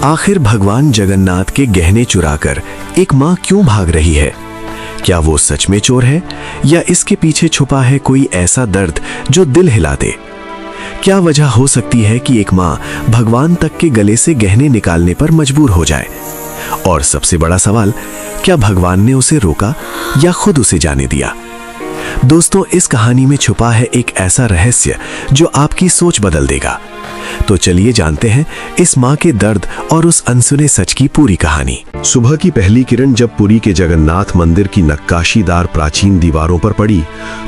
आखिर भगवान जगन्नाथ के गहने चुराकर एक माँ क्यों भाग रही है? क्या वो सच में चोर है या इसके पीछे छुपा है कोई ऐसा दर्द जो दिल हिला दे? क्या वजह हो सकती है कि एक माँ भगवान तक के गले से गहने निकालने पर मजबूर हो जाए? और सबसे बड़ा सवाल, क्या भगवान ने उसे रोका या खुद उसे जाने दिया? दोस्तों, इस कहानी में छुपा है एक ऐसा रहस्य जो आपकी सोच बदल देगा। तो चलिए जानते हैं इस माँ के दर्द और उस अनसुने सच की पूरी कहानी। सुबह की पहली किरण जब पुरी के जगन्नाथ मंदिर की नक्काशीदार प्राचीन दीवारों पर पड़ी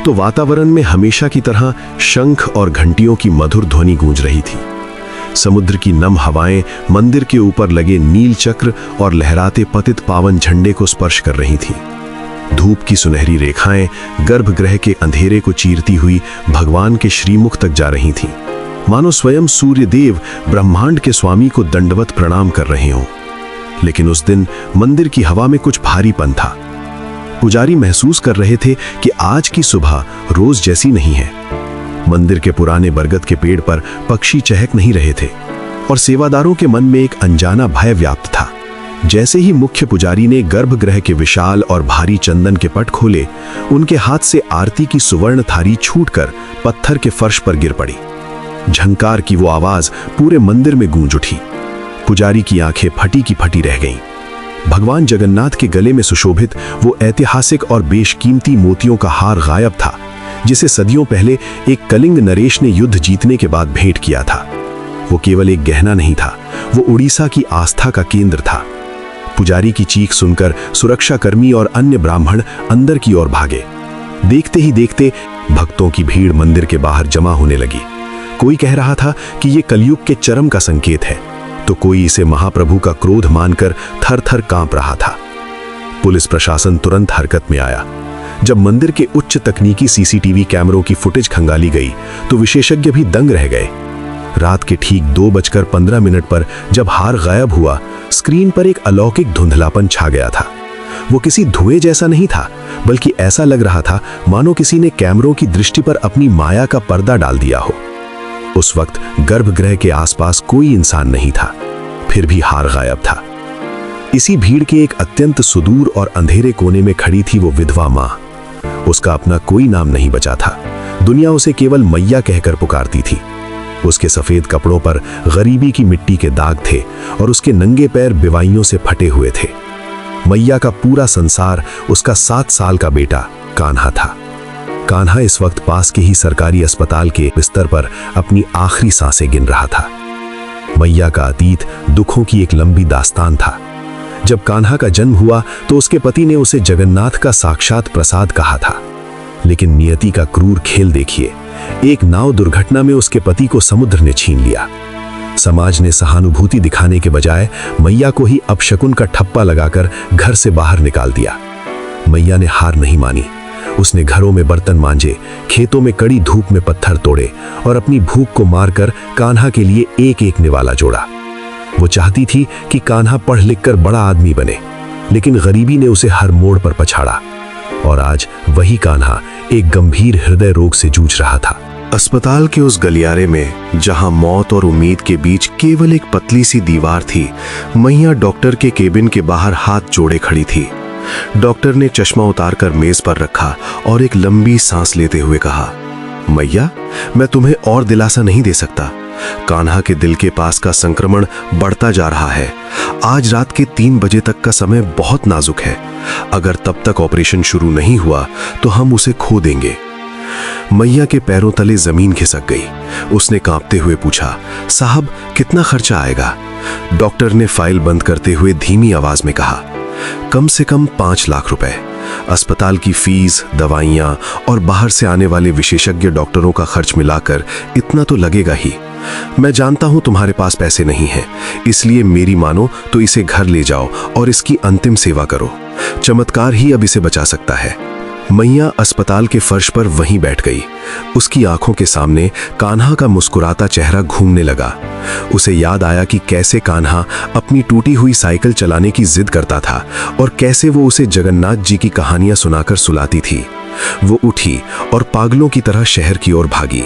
तो वातावरण में हमेशा की तरह शंख और घंटियों की मधुर ध्वनि गूंज रही थी। समुद्र की नम हवाएं मंदिर के ऊपर लगे नील चक्र और लहराते पतित पावन झंडे को स्पर्श कर रही थीं। धूप की सुनहरी रेखाएं गर्भगृह के अंधेरे को चीरती हुई भगवान के श्रीमुख तक जा रही थीं, मानो स्वयं सूर्य देव ब्रह्मांड के स्वामी को दंडवत प्रणाम कर रहे हों। लेकिन उस दिन मंदिर की हवा में कुछ भारीपन था। पुजारी महसूस कर रहे थे कि आज की सुबह रोज जैसी नहीं है। मंदिर के पुराने बरगद के पेड़ पर पक्षी चहक नहीं रहे थे और सेवादारों के मन में एक अनजाना भय व्याप्त था। जैसे ही मुख्य पुजारी ने गर्भगृह के विशाल और भारी चंदन के पट खोले, उनके हाथ से आरती की सुवर्ण थारी छूटकर पत्थर के फर्श पर गिर पड़ी। झंकार की वो आवाज पूरे मंदिर में गूंज उठी। पुजारी की आंखें फटी की फटी रह गईं। भगवान जगन्नाथ के गले में सुशोभित वो ऐतिहासिक और बेशकीमती मोतियों का हार गायब था, जिसे सदियों पहले एक कलिंग नरेश ने युद्ध जीतने के बाद भेंट किया था। वो केवल एक गहना नहीं था, वो उड़ीसा की आस्था का केंद्र था। पुजारी की चीख सुनकर सुरक्षाकर्मी और अन्य ब्राह्मण अंदर की ओर भागे। देखते ही देखते भक्तों की भीड़ मंदिर के बाहर जमा होने लगी। कोई कह रहा था कि ये कलयुग के चरम का संकेत है, तो कोई इसे महाप्रभु का क्रोध मानकर थर-थर कांप रहा था। पुलिस प्रशासन तुरंत हरकत में आया। जब मंदिर के उच्च तकनीकी सीसीटीवी कैमरों की फुटेज खंगाली गई तो विशेषज्ञ भी दंग रह गए। रात के ठीक 2:15 पर जब हार गायब हुआ, स्क्रीन पर एक अलौकिक धुंधलापन छा गया था। वो किसी धुएं जैसा नहीं था, बल्कि ऐसा लग रहा था मानो किसी ने कैमरों की दृष्टि पर अपनी माया का पर्दा डाल दिया हो। उस वक्त गर्भगृह के आसपास कोई इंसान नहीं था, फिर भी हार गायब था। इसी भीड़ के एक अत्यंत सुदूर और अंधेरे कोने में खड़ी थी वो विधवा माँ। उसका अपना कोई नाम नहीं बचा था। दुनिया उसे केवल मैया कहकर पुकारती थी। उसके सफेद कपड़ों पर गरीबी की मिट्टी के दाग थे और उसके नंगे पैर बिवाइयों से फटे हुए थे। मैया का पूरा संसार उसका 7 साल का बेटा कान्हा था। कान्हा इस वक्त पास के ही सरकारी अस्पताल के बिस्तर पर अपनी आखिरी सांसें गिन रहा था। मैया का अतीत दुखों की एक लंबी दास्तान था। जब कान्हा का जन्म हुआ तो उसके पति ने उसे जगन्नाथ का साक्षात प्रसाद कहा था। लेकिन नियति का क्रूर खेल देखिए, एक नाव दुर्घटना में उसके पति को समुद्र ने छीन लिया। समाज ने सहानुभूति दिखाने के बजाय मैया को ही अपशकुन का ठप्पा लगाकर घर से बाहर निकाल दिया। मैया ने हार नहीं मानी। उसने घरों में बर्तन मांजे, खेतों में कड़ी धूप में पत्थर तोड़े और अपनी भूख को मारकर कान्हा के लिए एक एक निवाला जोड़ा। वो चाहती थी कि कान्हा पढ़ लिखकर बड़ा आदमी बने, लेकिन गरीबी ने उसे हर मोड़ पर पछाड़ा और आज वही कान्हा एक गंभीर हृदय रोग से जूझ रहा था। अस्पताल के उस गलियारे में जहां मौत और उम्मीद के बीच केवल एक पतली सी दीवार थी, मैया डॉक्टर के केबिन के बाहर हाथ जोड़े खड़ी थी। डॉक्टर ने चश्मा उतारकर मेज पर रखा और एक लंबी सांस लेते हुए कहा, मैया, मैं तुम्हें और दिलासा नहीं दे सकता। कान्हा के दिल के पास का संक्रमण बढ़ता जा रहा है। आज रात के 3 बजे तक का समय बहुत नाजुक है। अगर तब तक ऑपरेशन शुरू नहीं हुआ तो हम उसे खो देंगे। मैया के पैरों तले जमीन खिसक गई। उसने कांपते हुए पूछा, साहब, कितना खर्चा आएगा? डॉक्टर ने फाइल बंद करते हुए धीमी आवाज में कहा, कम से कम 5 लाख रुपए। अस्पताल की फीस, दवाइयां और बाहर से आने वाले विशेषज्ञ डॉक्टरों का खर्च मिलाकर इतना तो लगेगा ही। मैं जानता हूं तुम्हारे पास पैसे नहीं हैं, इसलिए मेरी मानो तो इसे घर ले जाओ और इसकी अंतिम सेवा करो। चमत्कार ही अब इसे बचा सकता है। मैया अस्पताल के फर्श पर वहीं बैठ गई। उसकी आंखों के सामने कान्हा का मुस्कुराता चेहरा घूमने लगा। उसे याद आया कि कैसे कान्हा अपनी टूटी हुई साइकिल चलाने की जिद करता था और कैसे वो उसे जगन्नाथ जी की कहानियां सुनाकर सुलाती थी। वो उठी और पागलों की तरह शहर की ओर भागी।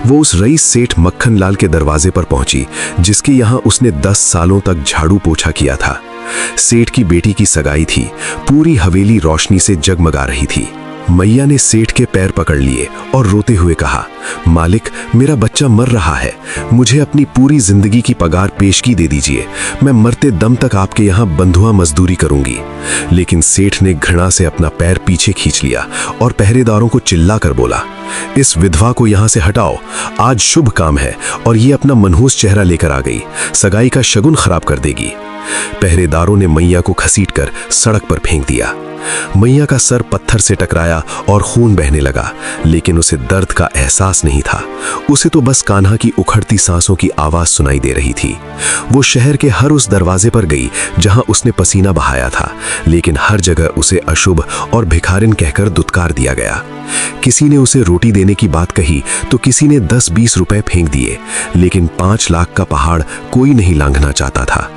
वो उस रईस सेठ मक्खन लाल के दरवाजे पर पहुंची, जिसके यहाँ उसने 10 सालों तक झाड़ू पोछा किया था। सेठ की बेटी की सगाई थी। पूरी हवेली रोशनी से जगमगा रही थी। मैया ने सेठ के पैर पकड़ लिए और रोते हुए कहा, मालिक, मेरा बच्चा मर रहा है। मुझे अपनी पूरी जिंदगी की पगार पेशगी दे दीजिए। मैं मरते दम तक आपके यहाँ बंधुआ मजदूरी करूंगी। लेकिन सेठ ने घृणा से अपना पैर पीछे खींच लिया और पहरेदारों को चिल्लाकर बोला, इस विधवा को यहाँ से हटाओ। आज शुभ काम है और ये अपना मनहूस चेहरा लेकर आ गई। सगाई का शगुन खराब कर देगी। पहरेदारों ने मैया को घसीटकर सड़क पर फेंक दिया। मैया का सर पत्थर से टकराया और खून बहने लगा, लेकिन उसे दर्द का एहसास नहीं था। उसे तो बस कान्हा की उखड़ती सांसों की आवाज सुनाई दे रही थी। वो शहर के हर उस दरवाजे पर गई जहां उसने पसीना बहाया था, लेकिन हर जगह उसे अशुभ और भिखारिन कहकर दुत्कार दिया गया। किसी ने उसे रोटी देने की बात कही तो किसी ने 10-20 रुपए फेंक दिए, लेकिन 5 लाख का पहाड़ कोई नहीं लांघना चाहता था।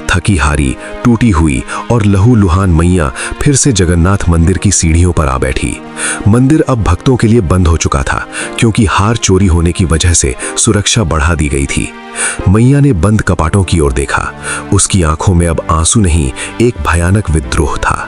थकी हारी, टूटी हुई और लहूलुहान मैया फिर से जगन्नाथ मंदिर की सीढ़ियों पर आ बैठी। मंदिर अब भक्तों के लिए बंद हो चुका था, क्योंकि हार चोरी होने की वजह से सुरक्षा बढ़ा दी गई थी। मैया ने बंद कपाटों की ओर देखा। उसकी आंखों में अब आंसू नहीं, एक भयानक विद्रोह था।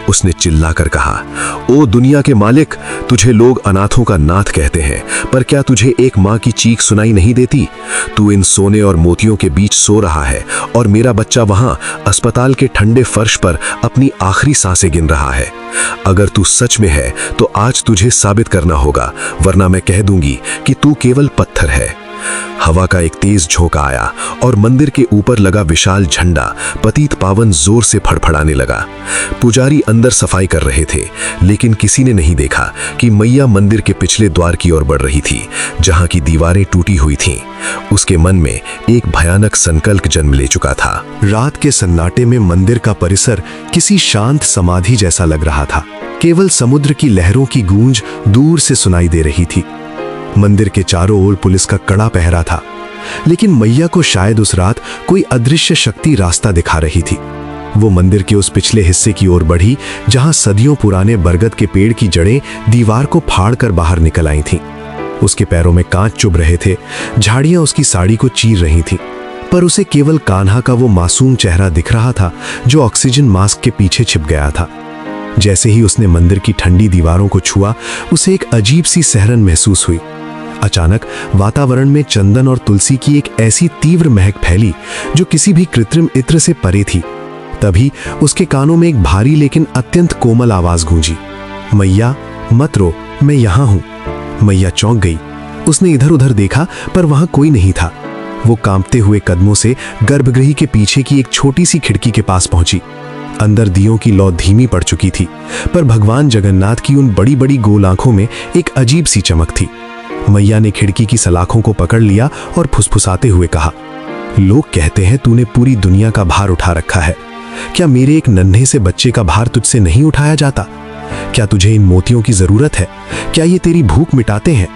उसने चिल्लाकर कहा, ओ दुनिया के मालिक, तुझे लोग अनाथों का नाथ कहते हैं, पर क्या तुझे एक माँ की चीख सुनाई नहीं देती? तू इन सोने और मोतियों के बीच सो रहा है और मेरा बच्चा वहां अस्पताल के ठंडे फर्श पर अपनी आखिरी सांसें गिन रहा है। अगर तू सच में है तो आज तुझे साबित करना होगा, वरना मैं कह दूंगी कि तू केवल पत्थर है। हवा का एक तेज झोंका आया और मंदिर के ऊपर लगा विशाल झंडा पतित पावन जोर से फड़फड़ाने लगा। पुजारी अंदर सफाई कर रहे थे, लेकिन किसी ने नहीं देखा कि मैया मंदिर के पिछले द्वार की ओर बढ़ रही थी, जहां की दीवारें टूटी हुई थीं। उसके मन में एक भयानक संकल्प जन्म ले चुका था। रात के सन्नाटे में मंदिर का परिसर किसी शांत समाधि जैसा लग रहा था। केवल समुद्र की लहरों की गूंज दूर से सुनाई दे रही थी। मंदिर के चारों ओर पुलिस का कड़ा पहरा था, लेकिन मैया को शायद उस रात कोई अदृश्य शक्ति रास्ता दिखा रही थी। वो मंदिर के उस पिछले हिस्से की ओर बढ़ी जहां सदियों पुराने बरगद के पेड़ की जड़ें दीवार को फाड़कर बाहर निकल आई थीं। उसके पैरों में कांच चुभ रहे थे, झाड़ियां उसकी साड़ी को चीर रही थीं, पर उसे केवल कान्हा का वो मासूम चेहरा दिख रहा था जो ऑक्सीजन मास्क के पीछे छिप गया था। जैसे ही उसने मंदिर की ठंडी दीवारों को छुआ, उसे एक अजीब सी सहरन महसूस हुई। अचानक वातावरण में चंदन और तुलसी की एक ऐसी तीव्र महक फैली जो किसी भी कृत्रिम इत्र से परे थी। तभी उसके कानों में एक भारी लेकिन अत्यंत कोमल आवाज गूंजी, मैया मत रो, मैं यहां हूं। मैया चौंक गई। उसने इधर उधर देखा, पर वहां कोई नहीं था। वो कांपते हुए कदमों से गर्भगृह के पीछे की एक छोटी सी खिड़की के पास पहुंची। अंदर दियों की लौ धीमी पड़ चुकी थी, पर भगवान जगन्नाथ की उन बड़ी बड़ी गोल आंखों में एक अजीब सी चमक थी। मैया ने खिड़की की सलाखों को पकड़ लिया और फुसफुसाते हुए कहा, लोग कहते हैं तूने पूरी दुनिया का भार उठा रखा है। क्या मेरे एक नन्हे से बच्चे का भार तुझसे नहीं उठाया जाता? क्या तुझे इन मोतियों की जरूरत है? क्या ये तेरी भूख मिटाते हैं?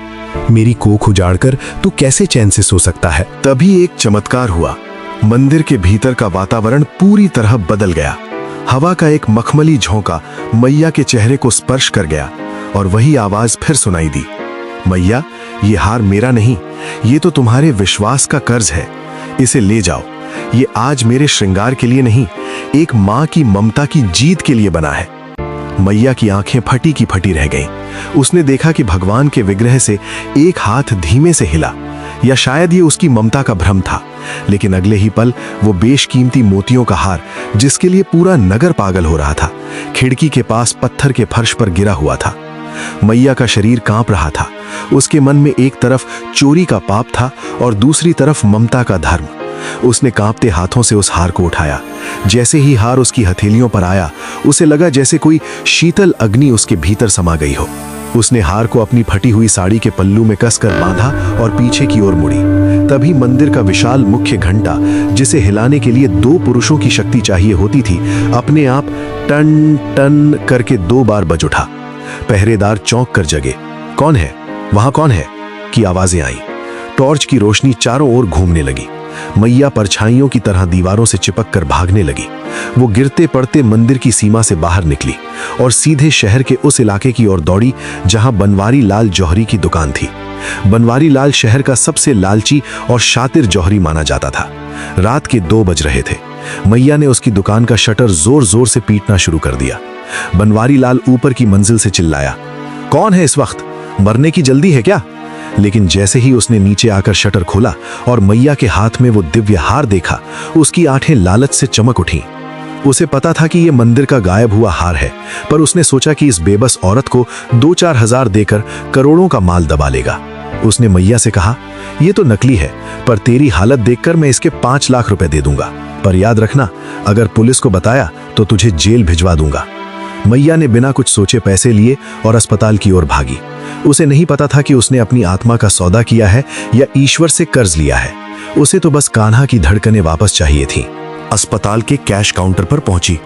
मेरी कोख उजाड़कर तू कैसे चैन से सो सकता है? तभी एक चमत्कार हुआ। मंदिर के भीतर का वातावरण पूरी तरह बदल गया। हवा का एक मखमली झोंका मैया के चेहरे को स्पर्श कर गया और वही आवाज फिर सुनाई दी, मैया, ये हार मेरा नहीं, ये तो तुम्हारे विश्वास का कर्ज है। इसे ले जाओ। ये आज मेरे श्रृंगार के लिए नहीं, एक माँ की ममता की जीत के लिए बना है। मैया की आंखें फटी की फटी रह गईं। उसने देखा कि भगवान के विग्रह से एक हाथ धीमे से हिला, या शायद ये उसकी ममता का भ्रम था। लेकिन अगले ही पल वो बेशकीमती मोतियों का हार, जिसके लिए पूरा नगर पागल हो रहा था, खिड़की के पास पत्थर के फर्श पर गिरा हुआ था। मैया का शरीर कांप रहा था। उसके मन में एक तरफ चोरी का पाप था और दूसरी तरफ ममता का धर्म। उसने कांपते हाथों से उस हार को उठाया। जैसे ही हार उसकी हथेलियों पर आया, उसे लगा जैसे कोई शीतल अग्नि उसके भीतर समा गई हो। उसने हार को अपनी फटी हुई साड़ी के पल्लू में कसकर बांधा और पीछे की ओर मुड़ी। तभी मंदिर का विशाल मुख्य घंटा, जिसे हिलाने के लिए 2 पुरुषों की शक्ति चाहिए होती थी, अपने आप टन टन करके 2 बार बज उठा। पहरेदार चौंक कर जगे। कौन है वहां, कौन है की आवाजें आई। टॉर्च की रोशनी चारों ओर घूमने लगी। मैया परछाइयों की तरह दीवारों से चिपक कर भागने लगी। वो गिरते पड़ते मंदिर की सीमा से बाहर निकली और सीधे शहर के उस इलाके की ओर दौड़ी जहां बनवारी लाल जौहरी की दुकान थी। बनवारी लाल शहर का सबसे लालची और शातिर जौहरी माना जाता था। रात के 2 बज रहे थे। मैया ने उसकी दुकान का शटर जोर जोर से पीटना शुरू कर दिया। बनवारी लाल ऊपर की मंजिल से चिल्लाया, कौन है इस वक्त, मरने की जल्दी है क्या? लेकिन जैसे ही उसने नीचे आकर शटर खोला और मैया के हाथ में वो दिव्य हार देखा, उसकी आंखें लालच से चमक उठीं। उसे पता था कि ये मंदिर का गायब हुआ हार है, पर उसने सोचा कि इस बेबस औरत को 2-4 हजार देकर करोड़ों का माल दबा लेगा। उसने मैया से कहा, ये तो नकली है, पर तेरी हालत देखकर मैं इसके 5 लाख रुपए दे दूंगा, पर याद रखना अगर पुलिस को बताया तो तुझे जेल भिजवा दूंगा। मैया ने बिना कुछ सोचे पैसे लिए और अस्पताल की ओर भागी। उसे नहीं पता था कि उसने अपनी आत्मा का सौदा किया है या ईश्वर से कर्ज लिया है। उसे तो बस कान्हा की धड़कनें वापस चाहिए थी। अस्पताल के कैश काउंटर पर पहुंची।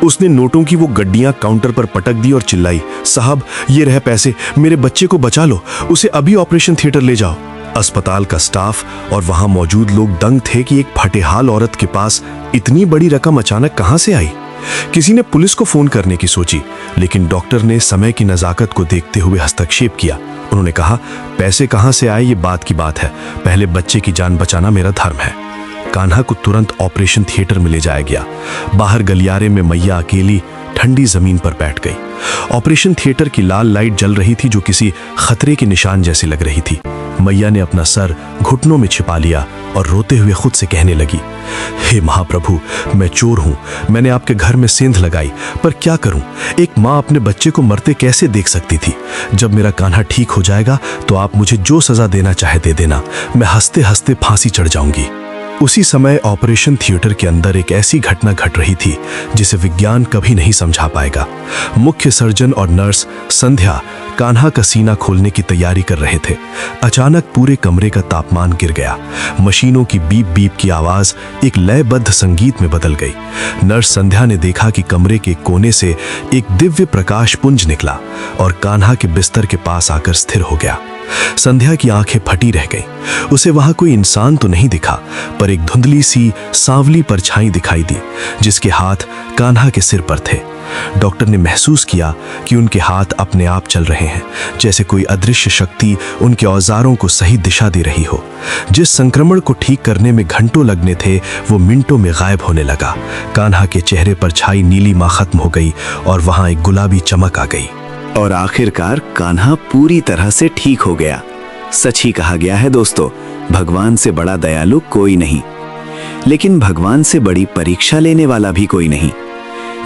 उसने नोटों की वो गड्डियां काउंटर पर पटक दी और चिल्लाई, साहब ये रहे पैसे, मेरे बच्चे को बचा लो, उसे अभी ऑपरेशन थिएटर ले जाओ। अस्पताल का स्टाफ और वहां मौजूद लोग दंग थे कि एक फटेहाल औरत के पास इतनी बड़ी रकम अचानक कहां से आई। किसी ने पुलिस को फोन करने की सोची, लेकिन डॉक्टर ने समय की नजाकत को देखते हुए हस्तक्षेप किया। उन्होंने कहा, पैसे कहां से आए ये बात की बात है, पहले बच्चे की जान बचाना मेरा धर्म है। कान्हा को तुरंत ऑपरेशन थिएटर में ले जाया गया। बाहर गलियारे में मैया अकेली ठंडी जमीन पर बैठ गई। ऑपरेशन थिएटर की लाल लाइट जल रही थी जो किसी खतरे के निशान जैसी लग रही थी। मैया ने अपना सर घुटनों में छिपा लिया और रोते हुए खुद से कहने लगी, हे महाप्रभु, मैं चोर हूं, मैंने आपके घर में सेंध लगाई, पर क्या करूं, एक माँ अपने बच्चे को मरते कैसे देख सकती थी। जब मेरा कान्हा ठीक हो जाएगा तो आप मुझे जो सजा देना चाहे दे देना, मैं हंसते हंसते फांसी चढ़ जाऊंगी। उसी समय ऑपरेशन थिएटर के अंदर एक ऐसी घटना घट रही थी जिसे विज्ञान कभी नहीं समझा पाएगा। मुख्य सर्जन और नर्स संध्या कान्हा का सीना खोलने की तैयारी कर रहे थे। अचानक पूरे कमरे का तापमान गिर गया। मशीनों की बीप बीप की आवाज एक लयबद्ध संगीत में बदल गई। नर्स संध्या ने देखा कि कमरे के कोने से एक दिव्य प्रकाश पुंज निकला और कान्हा के बिस्तर के पास आकर स्थिर हो गया। संध्या की आंखें फटी रह गईं। उसे वहां कोई इंसान तो नहीं दिखा, पर एक धुंधली सी सांवली परछाई दिखाई दी जिसके हाथ कान्हा के सिर पर थे। डॉक्टर ने महसूस किया कि उनके हाथ अपने आप चल रहे हैं, जैसे कोई अदृश्य शक्ति उनके औजारों को सही दिशा दे रही हो। जिस संक्रमण को ठीक करने में घंटों लगने थे वो मिनटों में गायब होने लगा। कान्हा के चेहरे पर छाई नीलिमा खत्म हो गई और वहां एक गुलाबी चमक आ गई। और आखिरकार कान्हा पूरी तरह से ठीक हो गया। सच ही कहा गया है दोस्तों, भगवान से बड़ा दयालु कोई नहीं, लेकिन भगवान से बड़ी परीक्षा लेने वाला भी कोई नहीं।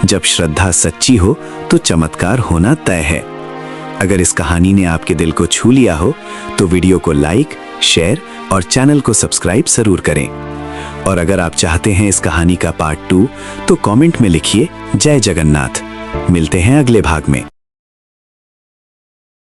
जब श्रद्धा सच्ची हो तो चमत्कार होना तय है। अगर इस कहानी ने आपके दिल को छू लिया हो तो वीडियो को लाइक, शेयर और चैनल को सब्सक्राइब जरूर करें। और अगर आप चाहते हैं इस कहानी का पार्ट 2 तो कमेंट में लिखिए जय जगन्नाथ। मिलते हैं अगले भाग में।